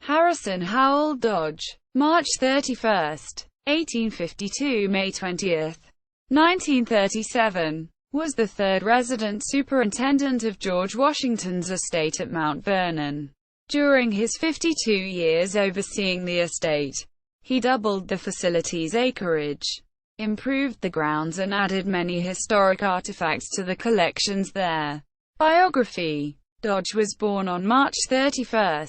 Harrison Howell Dodge, March 31, 1852 – May 20, 1937, was the third resident superintendent of George Washington's estate at Mount Vernon. During his 52 years overseeing the estate, he doubled the facility's acreage, improved the grounds and added many historic artifacts to the collections there. Biography. Dodge was born on March 31,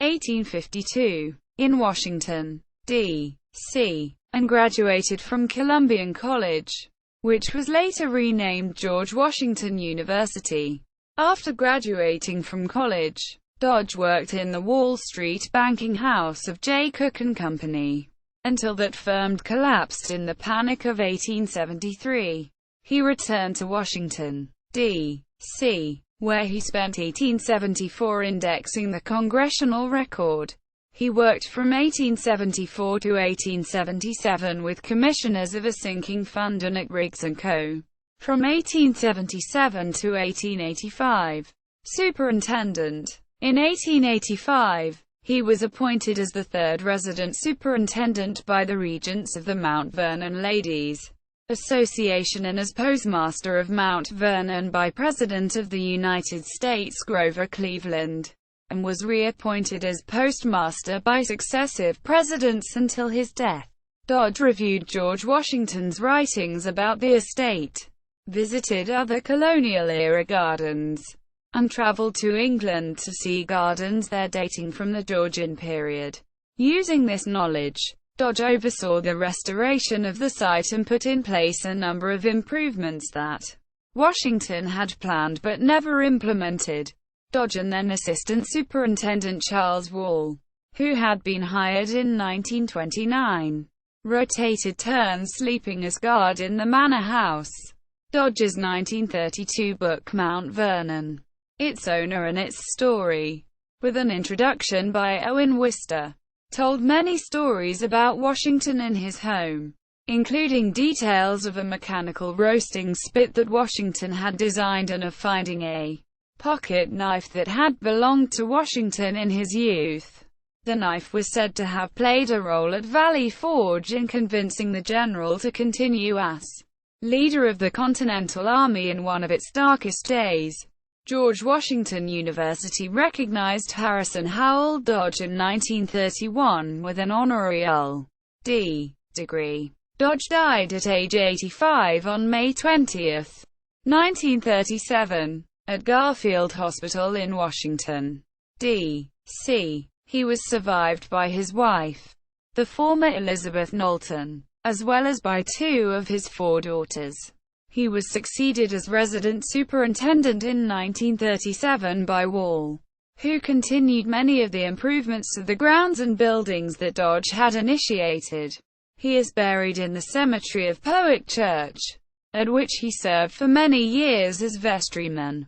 1852, in Washington, D.C., and graduated from Columbian College, which was later renamed George Washington University. After graduating from college, Dodge worked in the Wall Street banking house of J. Cook & Company, until that firm collapsed in the Panic of 1873. He returned to Washington, D.C., where he spent 1874 indexing the Congressional Record. He worked from 1874 to 1877 with commissioners of a sinking fund and at Riggs & Co. From 1877 to 1885, superintendent. In 1885, he was appointed as the third resident superintendent by the regents of the Mount Vernon Ladies' Association and as postmaster of Mount Vernon by President of the United States Grover Cleveland, and was reappointed as postmaster by successive presidents until his death. Dodge reviewed George Washington's writings about the estate, visited other colonial-era gardens, and traveled to England to see gardens there dating from the Georgian period. Using this knowledge, Dodge oversaw the restoration of the site and put in place a number of improvements that Washington had planned but never implemented. Dodge and then Assistant Superintendent Charles Wall, who had been hired in 1929, rotated turns sleeping as guard in the manor house. Dodge's 1932 book Mount Vernon, Its Owner and Its Story, with an introduction by Owen Wister, told many stories about Washington in his home, including details of a mechanical roasting spit that Washington had designed and of finding a pocket knife that had belonged to Washington in his youth. The knife was said to have played a role at Valley Forge in convincing the general to continue as leader of the Continental Army in one of its darkest days. George Washington University recognized Harrison Howell Dodge in 1931 with an honorary LL.D. degree. Dodge died at age 85 on May 20, 1937, at Garfield Hospital in Washington, D.C. He was survived by his wife, the former Elizabeth Knowlton, as well as by two of his four daughters. He was succeeded as resident superintendent in 1937 by Wall, who continued many of the improvements to the grounds and buildings that Dodge had initiated. He is buried in the cemetery of Powick Church, at which he served for many years as vestryman.